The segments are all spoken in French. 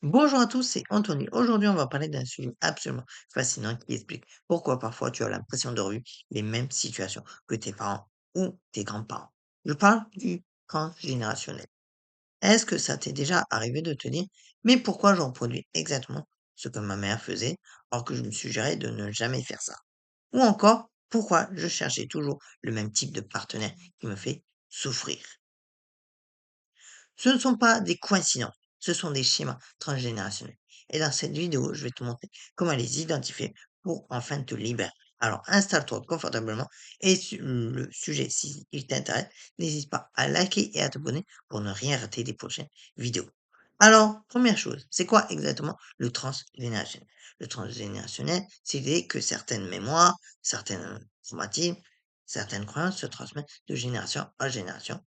Bonjour à tous, c'est Anthony. Aujourd'hui, on va parler d'un sujet absolument fascinant qui explique pourquoi parfois tu as l'impression de revivre les mêmes situations que tes parents ou tes grands-parents. Je parle du transgénérationnel. Est-ce que ça t'est déjà arrivé de te dire, mais pourquoi je reproduis exactement ce que ma mère faisait alors que je me suggérais de ne jamais faire ça? Ou encore, pourquoi je cherchais toujours le même type de partenaire qui me fait souffrir? Ce ne sont pas des coïncidences, ce sont des schémas transgénérationnels. Et dans cette vidéo, je vais te montrer comment les identifier pour enfin te libérer. Alors installe-toi confortablement et sur le sujet, si il t'intéresse, n'hésite pas à liker et à t'abonner pour ne rien rater des prochaines vidéos. Alors, première chose, c'est quoi exactement le transgénérationnel? Le transgénérationnel, c'est l'idée que certaines mémoires, certaines traumatismes, certaines croyances se transmettent de génération en génération,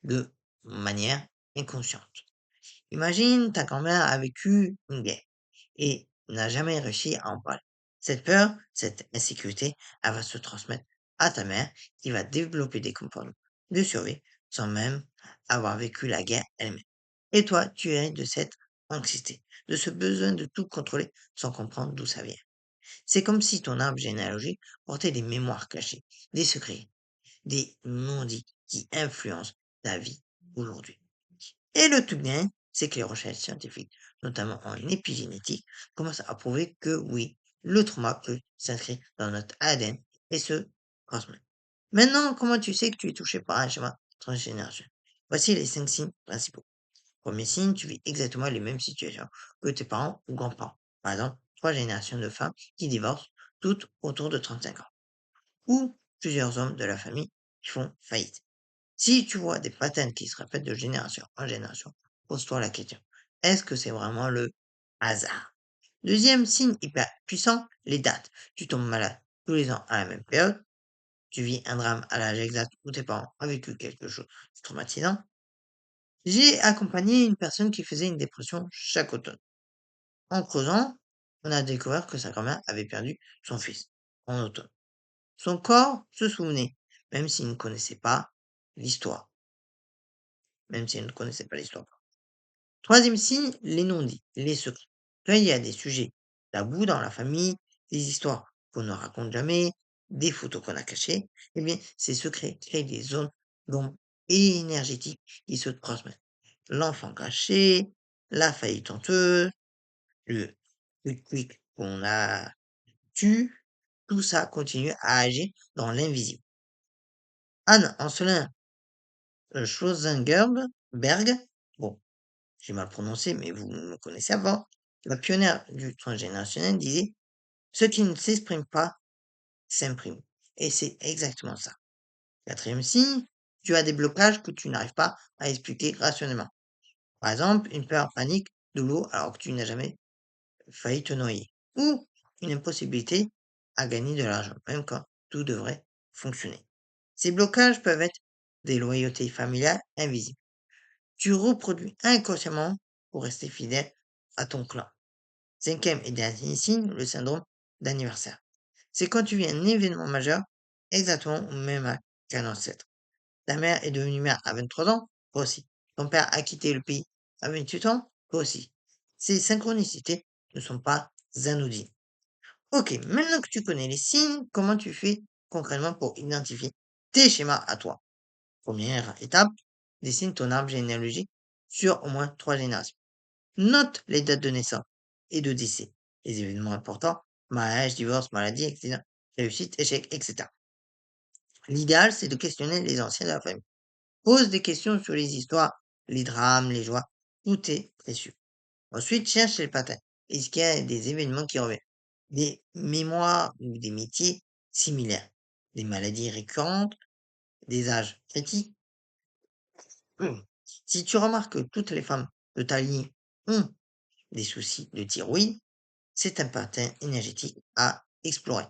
de manière inconsciente. Imagine, ta grand-mère a vécu une guerre et n'a jamais réussi à en parler. Cette peur, cette insécurité, elle va se transmettre à ta mère qui va développer des comportements de survie sans même avoir vécu la guerre elle-même. Et toi, tu es de cette anxiété, de ce besoin de tout contrôler sans comprendre d'où ça vient. C'est comme si ton arbre généalogique portait des mémoires cachées, des secrets, des non-dits qui influencent ta vie aujourd'hui. Et le tout bien, c'est que les recherches scientifiques, notamment en épigénétique, commencent à prouver que oui, le trauma peut s'inscrire dans notre ADN et se transmettre. Maintenant, comment tu sais que tu es touché par un schéma transgénérationnel? Voici les 5 signes principaux. Premier signe, tu vis exactement les mêmes situations que tes parents ou grands-parents. Par exemple, 3 générations de femmes qui divorcent, toutes autour de 35 ans. Ou plusieurs hommes de la famille qui font faillite. Si tu vois des patterns qui se répètent de génération en génération, pose-toi la question. Est-ce que c'est vraiment le hasard? Deuxième signe hyper puissant, les dates. Tu tombes malade tous les ans à la même période. Tu vis un drame à l'âge exact où tes parents ont vécu quelque chose de traumatisant. J'ai accompagné une personne qui faisait une dépression chaque automne. En creusant, on a découvert que sa grand-mère avait perdu son fils en automne. Son corps se souvenait, même s'il ne connaissait pas l'histoire. Même s'il ne connaissait pas l'histoire. Troisième signe, les non-dits, les secrets. Quand il y a des sujets tabous dans la famille, des histoires qu'on ne raconte jamais, des photos qu'on a cachées, eh bien, ces secrets créent des zones d'ombre énergétiques qui se transmettent. L'enfant caché, la faillite honteuse, le quick qu'on a tu, tout ça continue à agir dans l'invisible. Anne Ancelin Schwarzenberg, bon, j'ai mal prononcé, mais vous me connaissez avant, la pionnière du transgénérationnel disait: «Ce qui ne s'exprime pas s'imprime» et c'est exactement ça. Quatrième signe, tu as des blocages que tu n'arrives pas à expliquer rationnellement. Par exemple, une peur panique de l'eau alors que tu n'as jamais failli te noyer. Ou une impossibilité à gagner de l'argent, même quand tout devrait fonctionner. Ces blocages peuvent être des loyautés familiales invisibles. Tu reproduis inconsciemment pour rester fidèle à ton clan. Cinquième et dernier signe, le syndrome d'anniversaire. C'est quand tu vis un événement majeur exactement au même âge qu'un ancêtre. Ta mère est devenue mère à 23 ans, toi aussi. Ton père a quitté le pays à 28 ans, toi aussi. Ces synchronicités ne sont pas anodines. Ok, maintenant que tu connais les signes, comment tu fais concrètement pour identifier tes schémas à toi? Première étape, dessine ton arbre généalogique sur au moins 3 générations. Note les dates de naissance et de décès, les événements importants, mariage, divorce, maladie, accident, réussite, échec, etc. L'idéal, c'est de questionner les anciens de la famille. Pose des questions sur les histoires, les drames, les joies. Tout est précieux. Ensuite, cherche les patterns. Est-ce qu'il y a des événements qui reviennent? Des mémoires ou des métiers similaires? Des maladies récurrentes? Des âges critiques? Si tu remarques que toutes les femmes de ta ligne ont des soucis de thyroïde, c'est un pattern énergétique à explorer.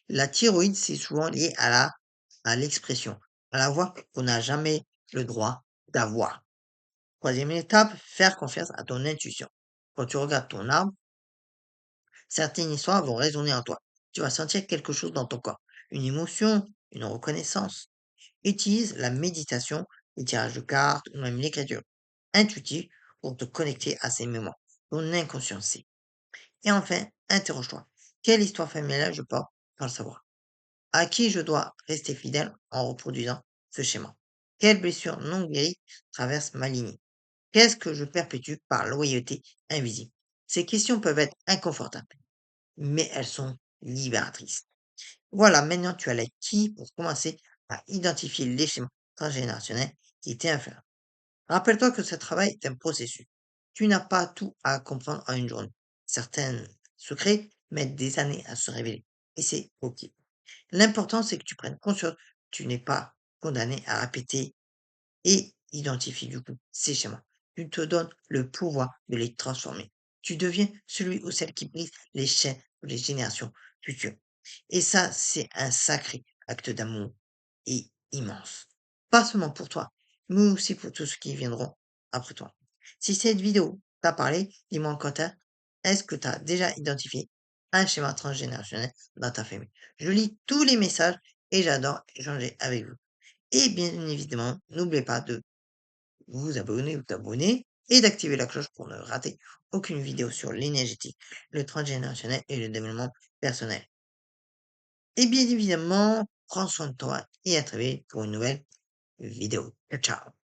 La thyroïde, c'est souvent lié à l'expression, à la voix qu'on n'a jamais le droit d'avoir. Troisième étape, faire confiance à ton intuition. Quand tu regardes ton arbre, certaines histoires vont résonner en toi. Tu vas sentir quelque chose dans ton corps, une émotion, une reconnaissance. Utilise la méditation, les tirages de cartes ou même l'écriture intuitive pour te connecter à ces mémoires. Ton inconscient sait. Et enfin, interroge-toi. Quelle histoire familiale je porte sans le savoir? À qui je dois rester fidèle en reproduisant ce schéma? Quelle blessure non guérie traverse ma lignée? Qu'est-ce que je perpétue par loyauté invisible? Ces questions peuvent être inconfortables, mais elles sont libératrices. Voilà, maintenant tu as la qui pour commencer à identifier les schémas transgénérationnels qui t'influencent. Rappelle-toi que ce travail est un processus. Tu n'as pas tout à comprendre en une journée. Certains secrets mettent des années à se révéler. Et c'est OK. L'important, c'est que tu prennes conscience que tu n'es pas condamné à répéter et identifier du coup ces schémas. Tu te donnes le pouvoir de les transformer. Tu deviens celui ou celle qui brise les chaînes pour les générations futures. Et ça, c'est un sacré acte d'amour et immense. Pas seulement pour toi, mais aussi pour tous ceux qui viendront après toi. Si cette vidéo t'a parlé, dis-moi en commentaire, est-ce que tu as déjà identifié un schéma transgénérationnel dans ta famille? Je lis tous les messages et j'adore échanger avec vous. Et bien évidemment, n'oubliez pas de vous abonner ou t'abonner et d'activer la cloche pour ne rater aucune vidéo sur l'énergétique, le transgénérationnel et le développement personnel. Et bien évidemment, prends soin de toi et à très vite pour une nouvelle vidéo. Ciao, ciao.